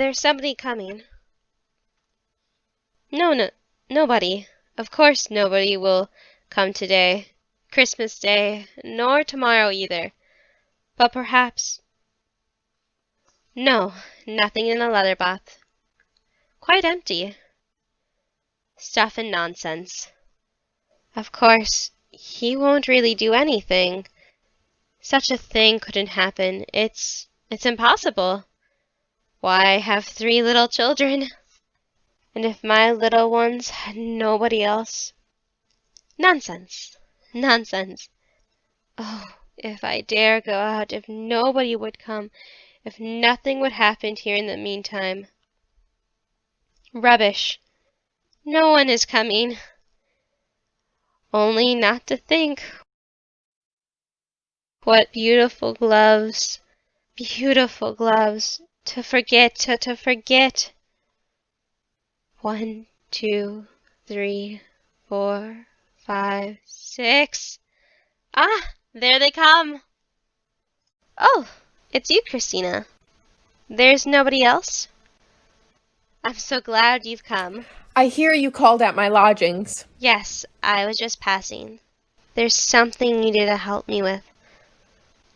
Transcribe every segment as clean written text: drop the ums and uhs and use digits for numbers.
There's somebody coming. No, nobody. Of course nobody will come today, Christmas Day, nor tomorrow either. But perhaps... No, nothing in the leather bath. Quite empty. Stuff and nonsense. Of course, he won't really do anything. Such a thing couldn't happen. It's impossible. Why, I have 3 little children. And if my little ones had nobody else... Nonsense. Nonsense. Oh, if I dare go out, if nobody would come, if nothing would happen here in the meantime. Rubbish. No one is coming. Only not to think. What beautiful gloves. Beautiful gloves. To forget, to forget. 1, 2, 3, 4, 5, 6. Ah, there they come. Oh, it's you, Christina. There's nobody else? I'm so glad you've come. I hear you called at my lodgings. Yes, I was just passing. There's something you need to help me with.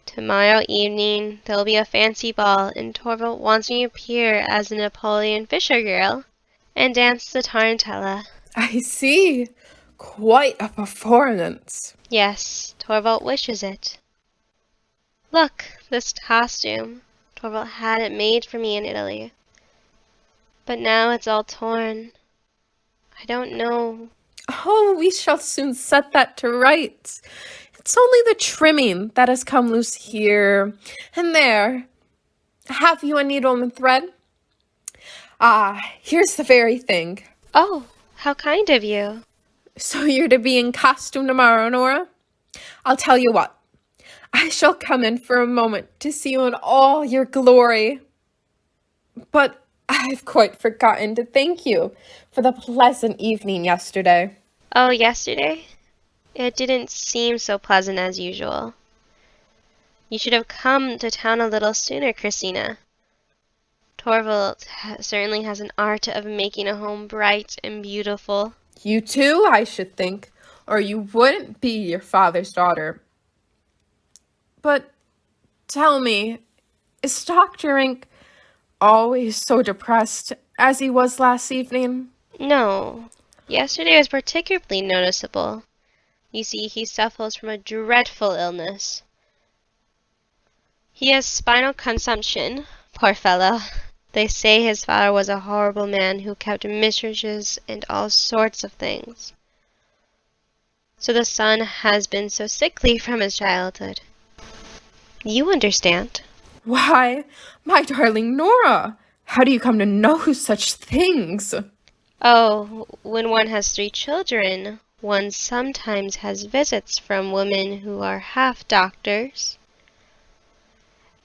Tomorrow evening there'll be a fancy ball, and Torvald wants me to appear as a Napoleon Fisher girl and dance the tarantella. I see. Quite a performance. Yes, Torvald wishes it. Look, this costume. Torvald had it made for me in Italy. But now it's all torn. I don't know. Oh, we shall soon set that to rights. It's only the trimming that has come loose here and there. Have you a needle and thread? Ah, here's the very thing. Oh, how kind of you. So you're to be in costume tomorrow, Nora? I'll tell you what. I shall come in for a moment to see you in all your glory. But I've quite forgotten to thank you for the pleasant evening yesterday. Oh, yesterday? It didn't seem so pleasant as usual. You should have come to town a little sooner, Christina. Torvald certainly has an art of making a home bright and beautiful. You too, I should think, or you wouldn't be your father's daughter. But tell me, is Dr. Ink always so depressed as he was last evening? No, yesterday was particularly noticeable. You see, he suffers from a dreadful illness. He has spinal consumption, poor fellow. They say his father was a horrible man who kept mistresses and all sorts of things. So the son has been so sickly from his childhood. You understand. Why, my darling Nora, how do you come to know such things? Oh, when one has 3 children, one sometimes has visits from women who are half doctors.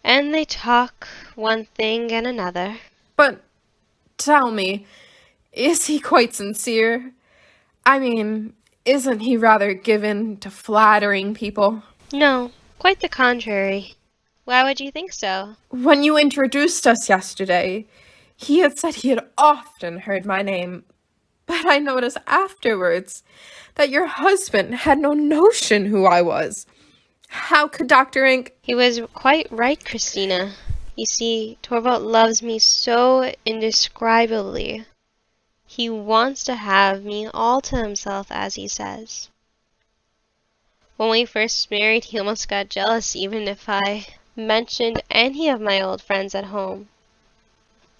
And they talk one thing and another. But tell me, is he quite sincere? I mean, isn't he rather given to flattering people? No, quite the contrary. Why would you think so? When you introduced us yesterday, he had said he had often heard my name. But I noticed afterwards that your husband had no notion who I was. How could Dr. Ink... He was quite right, Christina. You see, Torvald loves me so indescribably. He wants to have me all to himself, as he says. When we first married, he almost got jealous even if I mentioned any of my old friends at home.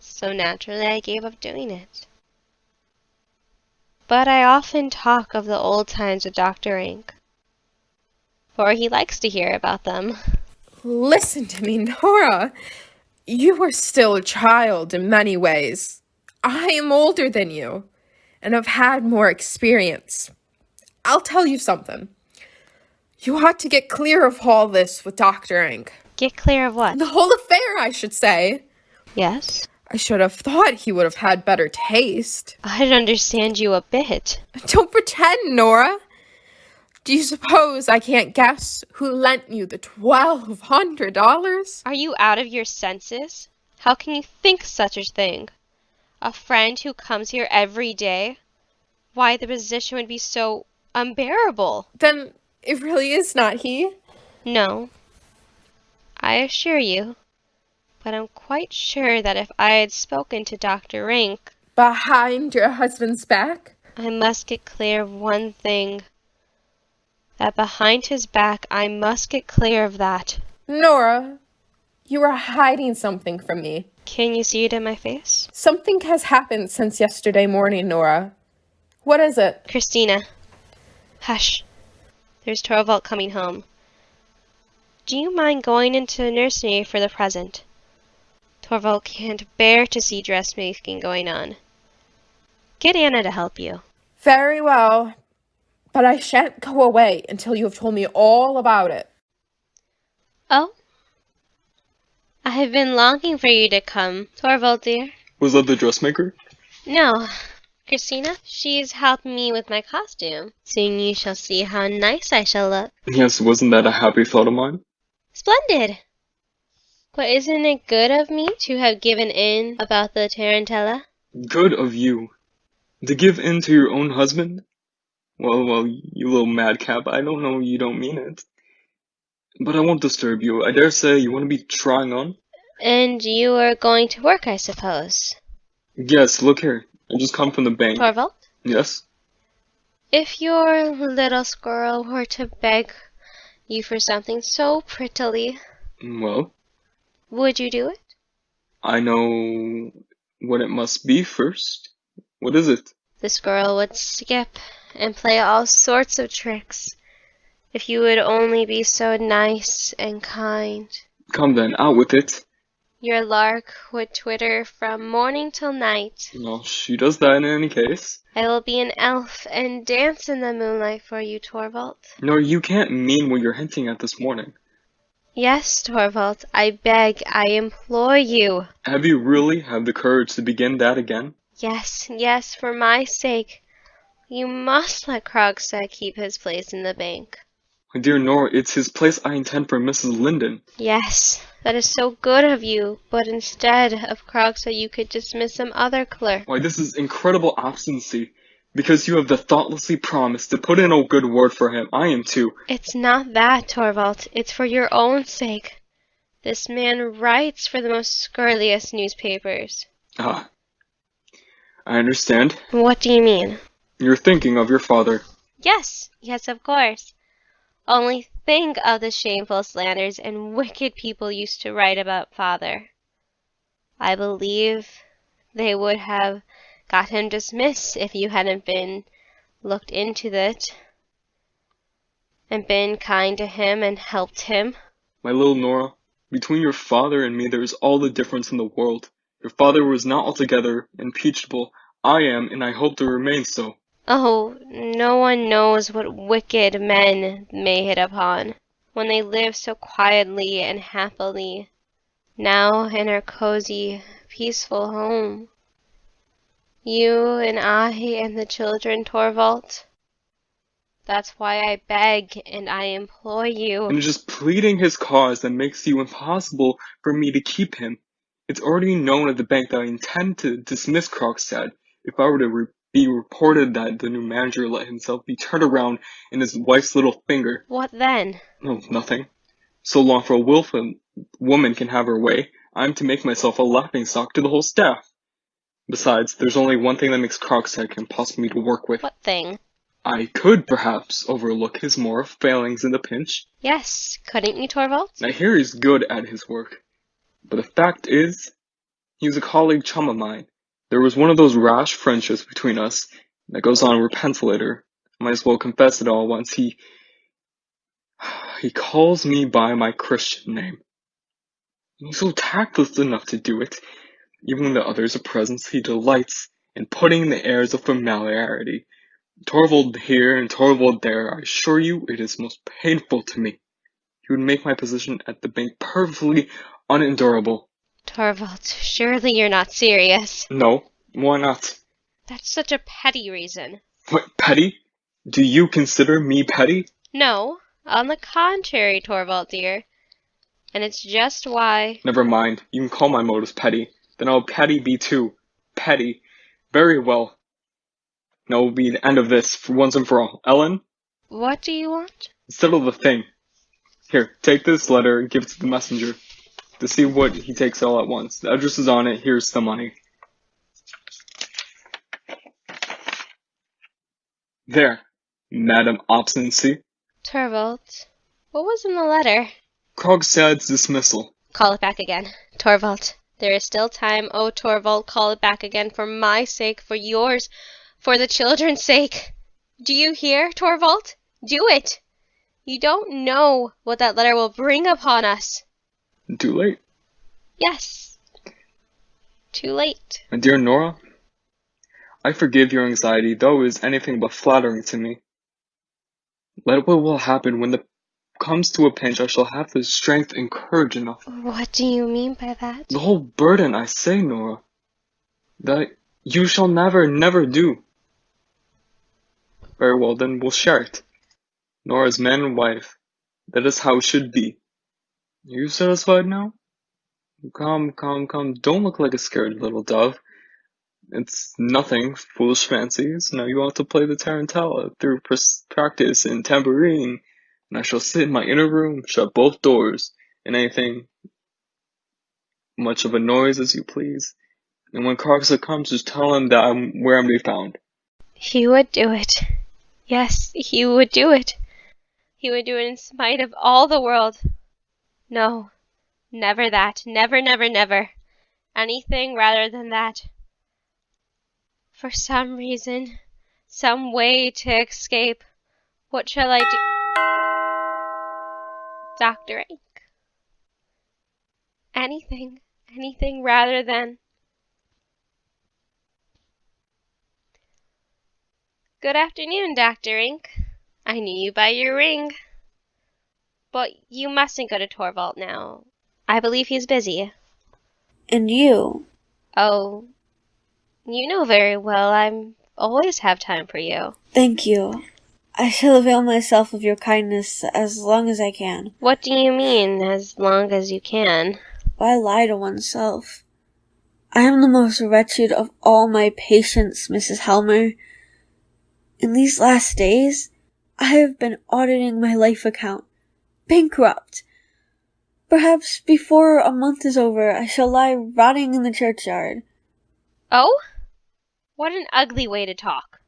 So naturally I gave up doing it. But I often talk of the old times with Dr. Ink, for he likes to hear about them. Listen to me, Nora. You are still a child in many ways. I am older than you, and have had more experience. I'll tell you something. You ought to get clear of all this with Dr. Ink. Get clear of what? The whole affair, I should say. Yes? I should have thought he would have had better taste. I don't understand you a bit. Don't pretend, Nora. Do you suppose I can't guess who lent you the $1,200? Are you out of your senses? How can you think such a thing? A friend who comes here every day? Why, the position would be so unbearable. Then it really is not he? No, I assure you. But I'm quite sure that if I had spoken to Dr. Rink, Behind your husband's back? I must get clear of one thing. That behind his back, I must get clear of that. Nora, you are hiding something from me. Can you see it in my face? Something has happened since yesterday morning, Nora. What is it? Christina. Hush. There's Torvald coming home. Do you mind going into the nursery for the present? Torvald can't bear to see dressmaking going on. Get Anna to help you. Very well, but I shan't go away until you have told me all about it. Oh? I have been longing for you to come, Torvald dear. Was that the dressmaker? No, Christina. She's helping me with my costume. Soon you shall see how nice I shall look. Yes, wasn't that a happy thought of mine? Splendid! But isn't it good of me to have given in about the tarantella? Good of you. To give in to your own husband? Well, you little madcap, I don't know you don't mean it. But I won't disturb you. I dare say you want to be trying on? And you are going to work, I suppose. Yes, look here. I just come from the bank. Torvald? Yes? If your little squirrel were to beg you for something so prettily, Well, would you do it? I know what it must be first. What is it? The squirrel would skip and play all sorts of tricks if you would only be so nice and kind. Come then, out with it. Your lark would twitter from morning till night. Well, she does that in any case. I will be an elf and dance in the moonlight for you, Torvald. No, you can't mean what you're hinting at this morning. Yes, Torvald, I beg, I implore you. Have you really had the courage to begin that again? Yes, for my sake. You must let Krogstad keep his place in the bank. My dear Nora, it's his place I intend for Mrs. Linden. Yes, that is so good of you, but instead of Krogstad you could dismiss some other clerk. Why, this is incredible obstinacy. Because you have the thoughtlessly promised to put in a good word for him, I am too. It's not that, Torvald. It's for your own sake. This man writes for the most scurriest newspapers. Ah, I understand. What do you mean? You're thinking of your father. Yes, of course. Only think of the shameful slanders and wicked people used to write about father. I believe they would have got him dismissed if you hadn't been looked into it and been kind to him and helped him. My little Nora, between your father and me there is all the difference in the world. Your father was not altogether impeachable. I am, and I hope to remain so. Oh, no one knows what wicked men may hit upon when they live so quietly and happily now in our cozy, peaceful home. You and I and the children, Torvald. That's why I beg and I implore you. And it's just pleading his cause that makes you impossible for me to keep him. It's already known at the bank that I intend to dismiss Krogstad if I were to be reported that the new manager let himself be turned around in his wife's little finger. What then? No, nothing. So long for a willful woman can have her way, I'm to make myself a laughingstock to the whole staff. Besides, there's only one thing that makes Krogstad impossible to work with. What thing? I could perhaps overlook his moral failings in the pinch. Yes, couldn't you, Torvald? I hear he's good at his work. But the fact is, he was a colleague chum of mine. There was one of those rash friendships between us that goes on repents later. I might as well confess it all once. He calls me by my Christian name. He's so tactless enough to do it. Even when the others are present, he delights in putting in the airs of familiarity. Torvald here and Torvald there, I assure you it is most painful to me. He would make my position at the bank perfectly unendurable. Torvald, surely you're not serious. No, why not? That's such a petty reason. What, petty? Do you consider me petty? No, on the contrary, Torvald dear. And it's just why... Never mind, you can call my motives petty. Then I'll petty be too. Petty. Very well. Now will be the end of this, for once and for all. Ellen? What do you want? Settle the thing. Here, take this letter and give it to the messenger. To see what he takes all at once. The address is on it, here's the money. There, Madam Obstinacy. Torvald, what was in the letter? Krogstad's dismissal. Call it back again. Torvald, there is still time. Oh, Torvald, call it back again for my sake, for yours, for the children's sake. Do you hear, Torvald? Do it! You don't know what that letter will bring upon us. Too late. Yes. Too late. My dear Nora, I forgive your anxiety, though it is anything but flattering to me. Let what will happen when it comes to a pinch, I shall have the strength and courage enough. What do you mean by that? The whole burden, I say, Nora, that you shall never do. Very well, then we'll share it. Nora's man and wife. That is how it should be. Are you satisfied now? Come. Don't look like a scared little dove. It's nothing, foolish fancies. Now you ought to play the tarantella through practice and tambourine. And I shall sit in my inner room, shut both doors, and anything much of a noise as you please. And when Krogstad comes, just tell him that I'm where I'm to be found. He would do it. Yes, he would do it. He would do it in spite of all the world. No, never that. Never. Anything rather than that. For some reason, some way to escape. What shall I do? Dr. Ink. Anything rather than... Good afternoon, Dr. Ink. I knew you by your ring. But you mustn't go to Torvald now. I believe he's busy. And you? Oh, you know very well I always have time for you. Thank you. I shall avail myself of your kindness as long as I can. What do you mean, as long as you can? Why lie to oneself? I am the most wretched of all my patients, Mrs. Helmer. In these last days, I have been auditing my life account. Bankrupt. Perhaps before a month is over, I shall lie rotting in the churchyard. Oh? What an ugly way to talk.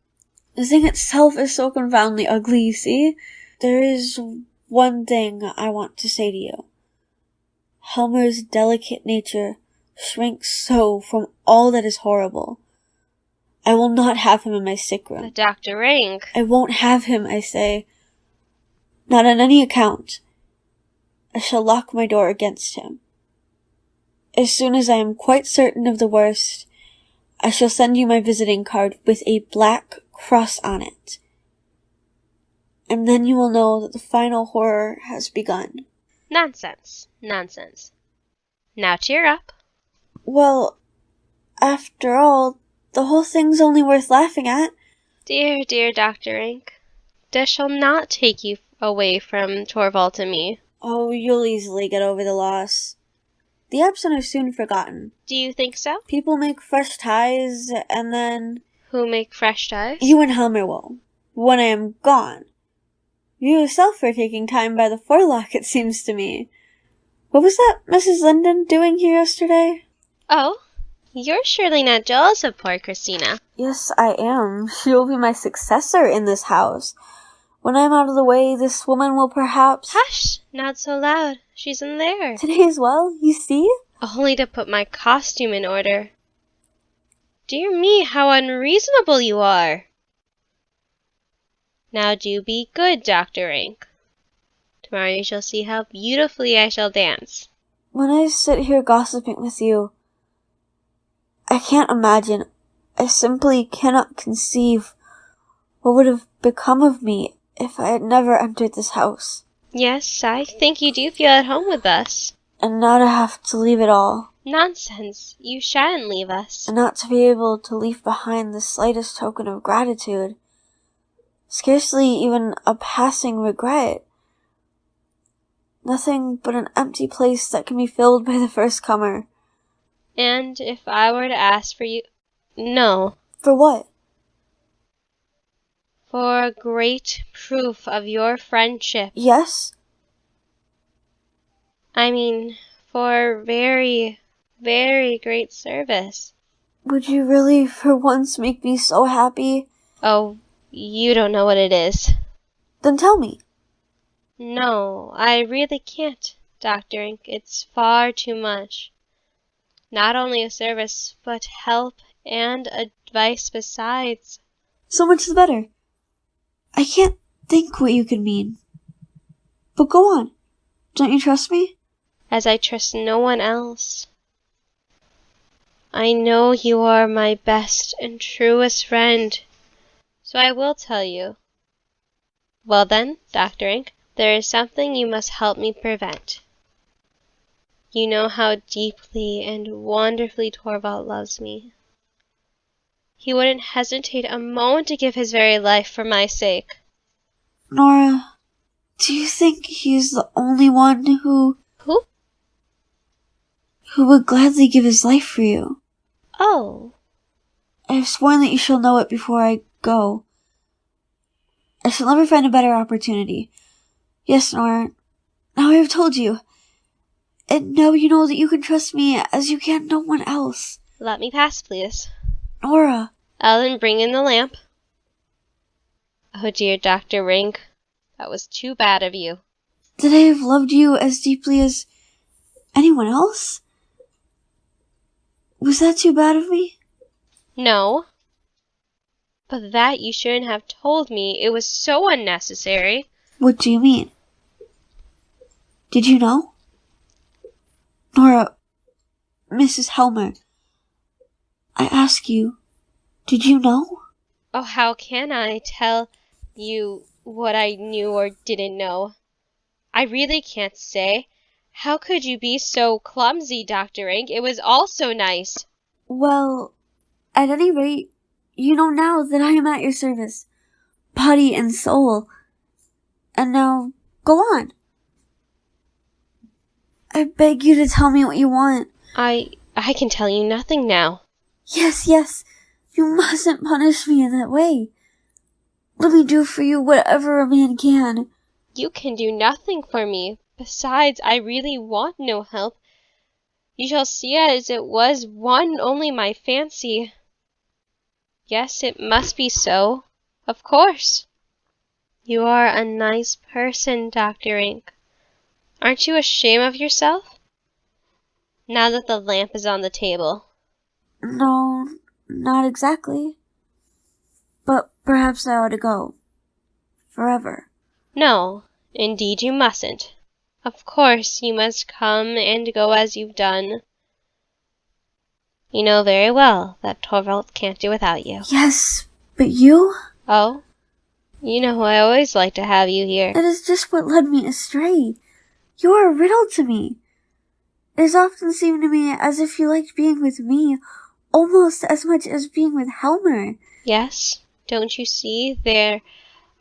The thing itself is so confoundedly ugly, you see. There is one thing I want to say to you. Helmer's delicate nature shrinks so from all that is horrible. I will not have him in my sick room. But Dr. Ink. I won't have him, I say. Not on any account. I shall lock my door against him. As soon as I am quite certain of the worst, I shall send you my visiting card with a black cross on it. And then you will know that the final horror has begun. Nonsense. Now cheer up. Well, after all, the whole thing's only worth laughing at. Dear Dr. Ink. This shall not take you away from Torvald and me. Oh, you'll easily get over the loss. The absent are soon forgotten. Do you think so? People make fresh ties, and then... Who make fresh ties? You and Helmer will, when I am gone. You yourself are taking time by the forelock, it seems to me. What was that Mrs. Linden doing here yesterday? Oh, you're surely not jealous of poor Christina. Yes, I am. She will be my successor in this house. When I'm out of the way, this woman will perhaps... Hush! Not so loud. She's in there. Today as well, you see? Only to put my costume in order. Dear me, how unreasonable you are. Now do be good, Dr. Ink. Tomorrow you shall see how beautifully I shall dance. When I sit here gossiping with you, I can't imagine, I simply cannot conceive what would have become of me if I had never entered this house. Yes, I think you do feel at home with us. And now to have to leave it all. Nonsense. You shan't leave us. And not to be able to leave behind the slightest token of gratitude. Scarcely even a passing regret. Nothing but an empty place that can be filled by the first comer. And if I were to ask for you... No. For what? For a great proof of your friendship. Yes? I mean, for very, very great service. Would you really, for once, make me so happy? Oh, you don't know what it is. Then tell me. No, I really can't, Dr. Ink. It's far too much. Not only a service, but help and advice besides. So much the better. I can't think what you could mean. But go on. Don't you trust me? As I trust no one else. I know you are my best and truest friend, so I will tell you. Well then, Dr. Ink, there is something you must help me prevent. You know how deeply and wonderfully Torvald loves me. He wouldn't hesitate a moment to give his very life for my sake. Nora, do you think he's the only one who Who? would gladly give his life for you? Oh, I have sworn that you shall know it before I go. I shall never find a better opportunity. Yes, Nora, now I have told you. And now you know that you can trust me as you can no one else. let me pass, please. Nora, Ellen, bring in the lamp. Oh dear, Dr. Ink, that was too bad of you. did I have loved you as deeply as anyone else? Was that too bad of me? No. But that you shouldn't have told me. It was so unnecessary. What do you mean? Did you know? Nora, Mrs. Helmer, I ask you, did you know? Oh, how can I tell you what I knew or didn't know? I really can't say. How could you be so clumsy, Dr. Ink? It was all so nice. Well, at any rate, you know now that I am at your service, body and soul. And now, go on. I beg you to tell me what you want. I can tell you nothing now. Yes, yes, you mustn't punish me in that way. Let me do for you whatever a man can. You can do nothing for me. Besides, I really want no help. You shall see as it was one only my fancy. Yes, it must be so. Of course. You are a nice person, Dr. Ink. Aren't you ashamed of yourself? Now that the lamp is on the table. No, not exactly. But perhaps I ought to go. Forever. No, indeed you mustn't. Of course you must come and go as you've done. You know very well that Torvald can't do without you. Yes, but you? Oh? You know I always like to have you here. That is just what led me astray. You are a riddle to me. It has often seemed to me as if you liked being with me almost as much as being with Helmer. Yes? Don't you see? There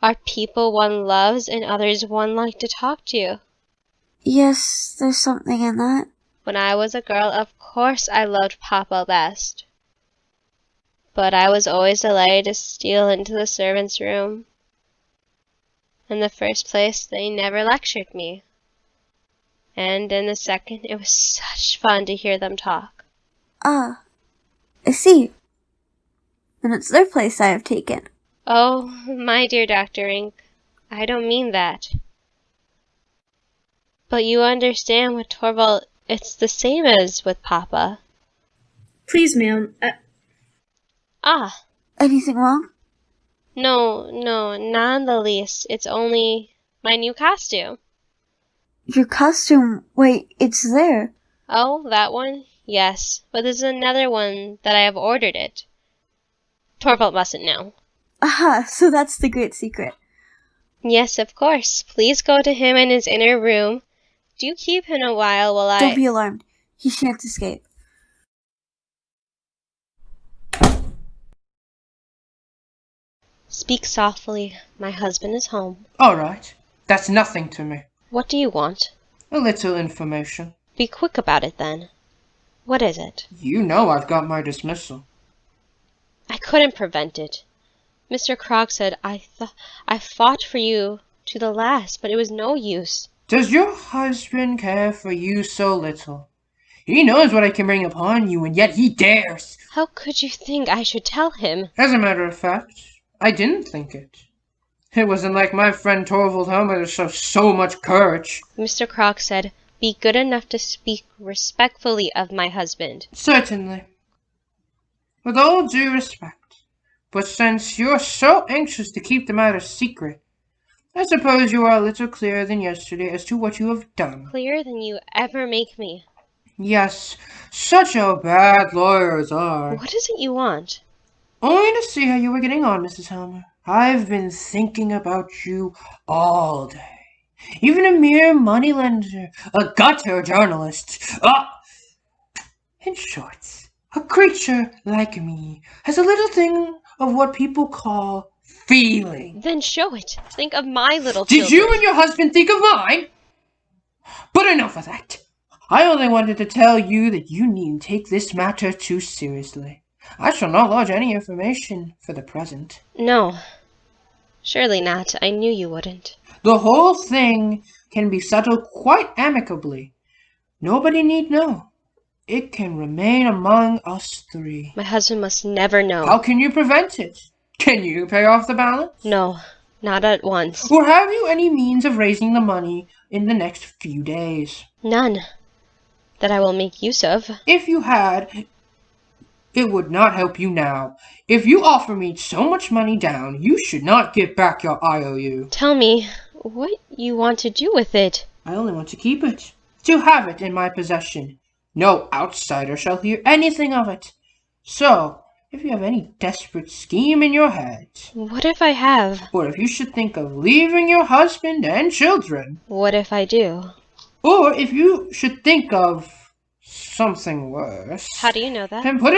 are people one loves and others one likes to talk to. Yes, there's something in that. When I was a girl, of course I loved Papa best. But I was always delighted to steal into the servants' room. In the first place, they never lectured me. And in the second, it was such fun to hear them talk. Ah, I see. Then it's their place I have taken. Oh, my dear Dr. Ink, I don't mean that. But you understand with Torvald, it's the same as with Papa. Please, ma'am. Ah, Anything wrong? no, not in the least. It's only my new costume. Your costume, wait, it's there. Oh, that one? Yes, but there's another one that I have ordered it. Torvald mustn't know. Aha, so that's the great secret. Yes, of course. Please go to him in his inner room. Do keep him a while Don't be alarmed. He shan't escape. Speak softly. My husband is home. All right. That's nothing to me. What do you want? A little information. Be quick about it then. What is it? You know I've got my dismissal. I couldn't prevent it. Mr. Krog said I fought for you to the last, but it was no use. Does your husband care for you so little? He knows what I can bring upon you, and yet he dares. How could you think I should tell him? As a matter of fact, I didn't think it. It wasn't like my friend Torvald Helmer to show so much courage. Mr. Krog said, be good enough to speak respectfully of my husband. Certainly. With all due respect. But since you're so anxious to keep the matter secret, I suppose you are a little clearer than yesterday as to what you have done. Clearer than you ever make me. Yes, such a bad lawyers are. What is it you want? Only to see how you were getting on, Mrs. Helmer. I've been thinking about you all day. Even a mere moneylender, a gutter journalist, in short, a creature like me has a little thing of what people call feeling. Then show it. Think of my little Did children. you and your husband think of mine? But enough of that. I only wanted to tell you that you needn't take this matter too seriously. I shall not lodge any information for the present. No. Surely not. I knew you wouldn't. The whole thing can be settled quite amicably. Nobody need know. It can remain among us three. My husband must never know. How can you prevent it? Can you pay off the balance? No, not at once. Or have you any means of raising the money in the next few days? None that I will make use of. If you had, it would not help you now. If you offer me so much money down, you should not give back your IOU. Tell me what you want to do with it. I only want to keep it. To have it in my possession. No outsider shall hear anything of it. So, if you have any desperate scheme in your head, What if I have? or if you should think of leaving your husband and children, What if I do? or if you should think of something worse, How do you know that? then put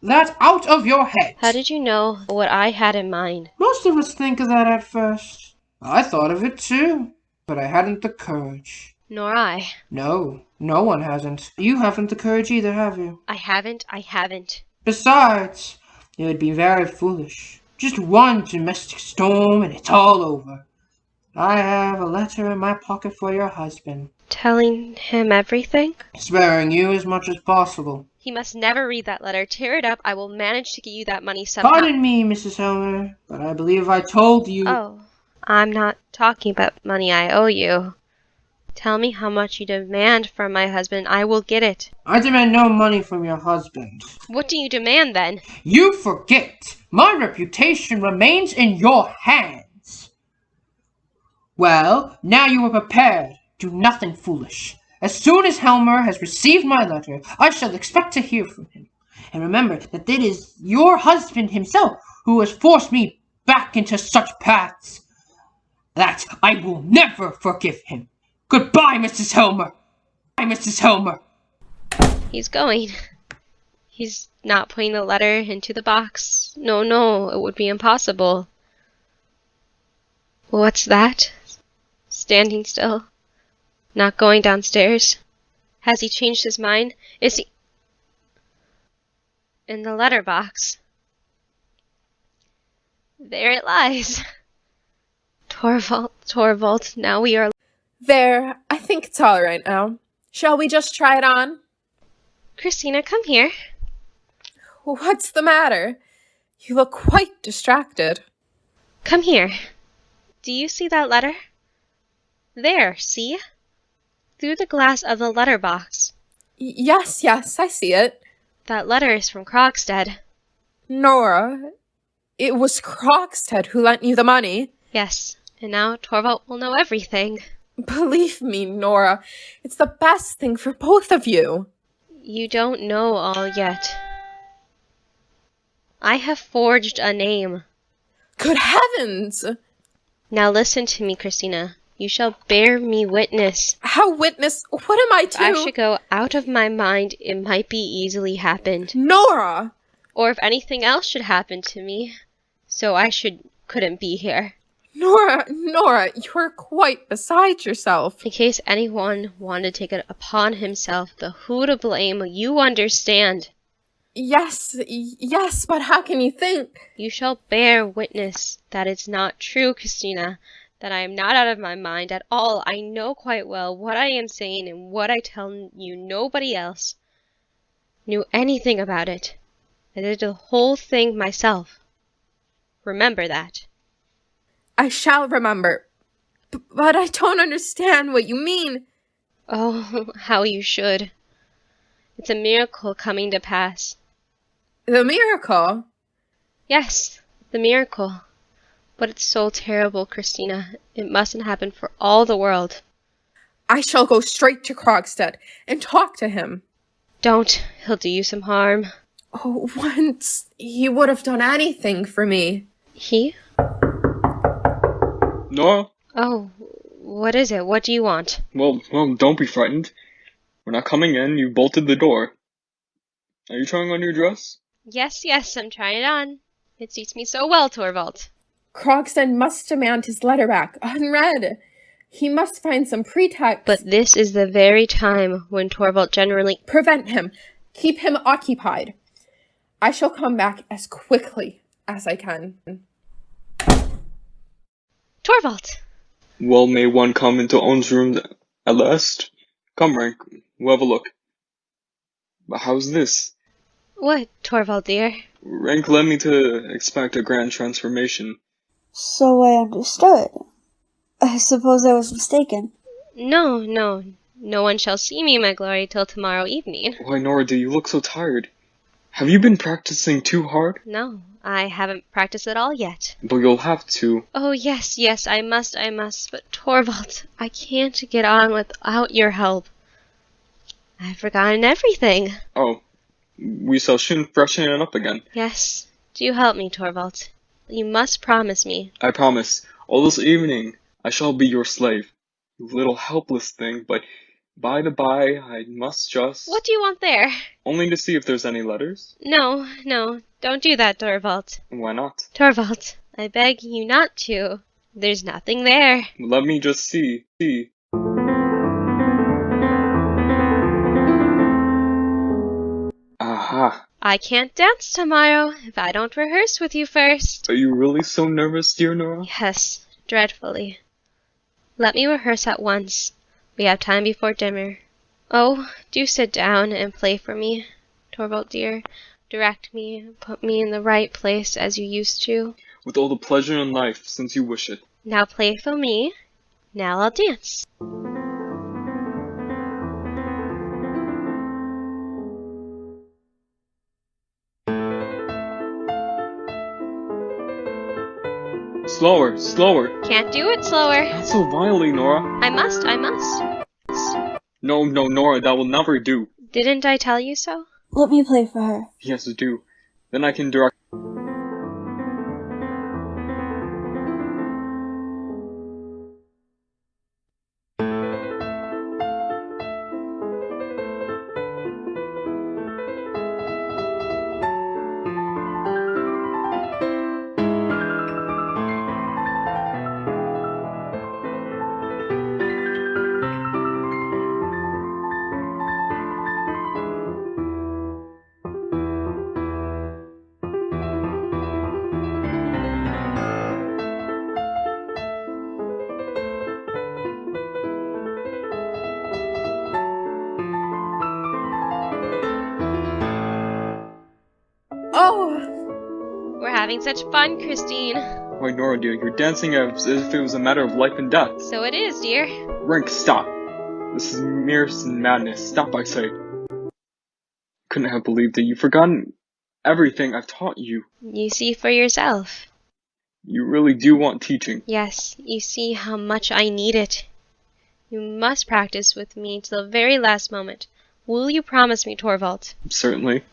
that out of your head. How did you know what I had in mind? Most of us think of that at first. I thought of it too, but I hadn't the courage. Nor I. No, no one hasn't. You haven't the courage either, have you? I haven't. Besides, it would be very foolish. Just one domestic storm and it's all over. I have a letter in my pocket for your husband, Telling him everything? sparing you as much as possible. He must never read that letter. Tear it up. I will manage to get you that money somehow. Pardon me, Mrs. Helmer, but I believe I told you... Oh, I'm not talking about money I owe you. Tell me how much you demand from my husband. I will get it. I demand no money from your husband. What do you demand then? You forget. My reputation remains in your hands. Well, now you are prepared. Do nothing foolish. As soon as Helmer has received my letter, I shall expect to hear from him. And remember that it is your husband himself who has forced me back into such paths. That I will never forgive him. Goodbye, Mrs. Helmer. Bye, Mrs. Helmer. He's going. He's not putting the letter into the box. No, it would be impossible. What's that? Standing still. Not going downstairs. Has he changed his mind? Is he... In the letter box. There it lies. Torvald, now we are... There, I think it's all right now. Shall we just try it on? Christina, come here. What's the matter? You look quite distracted. Come here. Do you see that letter? There, see? Through the glass of the letter box. Yes, I see it. That letter is from Krogstad. Nora, it was Krogstad who lent you the money. Yes, and now Torvald will know everything. Believe me, Nora, it's the best thing for both of you. You don't know all yet. I have forged a name. Good heavens! Now listen to me, Christina. You shall bear me witness. How witness? What am I If to? I should go out of my mind, it might be easily happened. Nora! Or if anything else should happen to me, so I couldn't be here. Nora, you're quite beside yourself. In case anyone wanted to take it upon himself the who to blame, you understand. Yes, but how can you think? You shall bear witness that it's not true, Christina, that I am not out of my mind at all. I know quite well what I am saying, and what I tell you nobody else knew anything about it. I did the whole thing myself. Remember that. I shall remember. But I don't understand what you mean. Oh, how you should. It's a miracle coming to pass. The miracle? Yes, the miracle. But it's so terrible, Christina. It mustn't happen for all the world. I shall go straight to Krogstad and talk to him. Don't. He'll do you some harm. Oh, once he would have done anything for me. He? Nora? Oh, what is it? What do you want? Well, don't be frightened. We're not coming in. You bolted the door. Are you trying on your dress? Yes, I'm trying it on. It suits me so well, Torvald. Krogstad must demand his letter back, unread. He must find some pretext. But this is the very time when Torvald generally... Prevent him. Keep him occupied. I shall come back as quickly as I can. Torvald! Well, may one come into Owen's room at last? Come, Rank, we'll have a look. But how's this? What, Torvald dear? Rank led me to expect a grand transformation. So I understood. I suppose I was mistaken. No. No one shall see me, my glory, till tomorrow evening. Why, Nora, do you look so tired? Have you been practicing too hard? No, I haven't practiced at all yet. But you'll have to. Oh, yes, I must. But Torvald, I can't get on without your help. I've forgotten everything. Oh, we shall soon freshen it up again. Yes, do help me, Torvald. You must promise me. I promise. All this evening, I shall be your slave. You little helpless thing, but by the by, I must just... What do you want there? Only to see if there's any letters. No, don't do that, Torvald. Why not? Torvald, I beg you not to. There's nothing there. Let me just see. Aha. I can't dance tomorrow if I don't rehearse with you first. Are you really so nervous, dear Nora? Yes, dreadfully. Let me rehearse at once. We have time before dinner. Oh, do sit down and play for me, Torvald dear. Direct me, put me in the right place as you used to. With all the pleasure in life, since you wish it. Now play for me. Now I'll dance. Slower. Can't do it slower. Not so violently, Nora. I must. No, Nora, that will never do. Didn't I tell you so? Let me play for her. Yes, do. Then I can direct... Oh! We're having such fun, Christine. Why, Nora, dear, you're dancing as if it was a matter of life and death. So it is, dear. Rank, stop. This is mere madness. Stop, I say. Couldn't have believed that you've forgotten everything I've taught you. You see for yourself. You really do want teaching. Yes, you see how much I need it. You must practice with me till the very last moment. Will you promise me, Torvald? Certainly.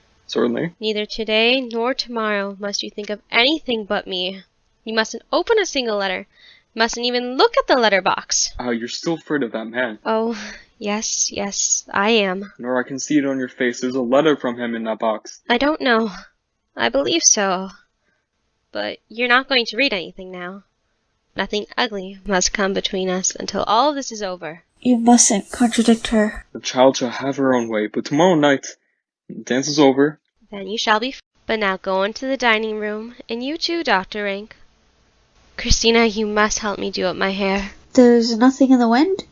Neither today nor tomorrow must you think of anything but me. You mustn't open a single letter. Mustn't even look at the letter box. You're still afraid of that man. Oh, yes, I am. Nora, I can see it on your face. There's a letter from him in that box. I don't know. I believe so. But you're not going to read anything now. Nothing ugly must come between us until all this is over. You mustn't contradict her. The child shall have her own way, but tomorrow night, when the dance is over, Then you shall be free. But now go into the dining room, and you too, Dr. Rank. Christina, you must help me do up my hair. There's nothing in the wind?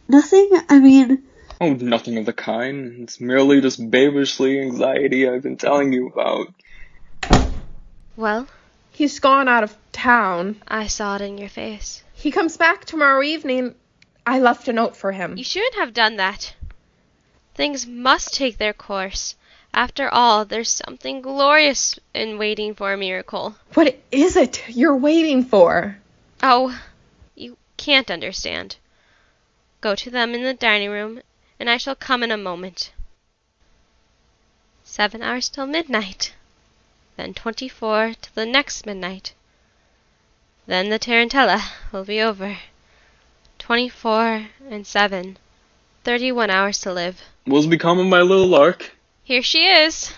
Nothing? I mean, oh, nothing of the kind. It's merely this babishly anxiety I've been telling you about. Well, He's gone out of town. I saw it in your face. He comes back tomorrow evening. I left a note for him. You shouldn't have done that. Things must take their course. After all, there's something glorious in waiting for a miracle. What is it you're waiting for? Oh, you can't understand. Go to them in the dining room, and I shall come in a moment. 7 hours till midnight. Then 24 till the next midnight. Then the tarantella will be over. 24 and 7. 31 hours to live. What's become of my little lark? Here she is.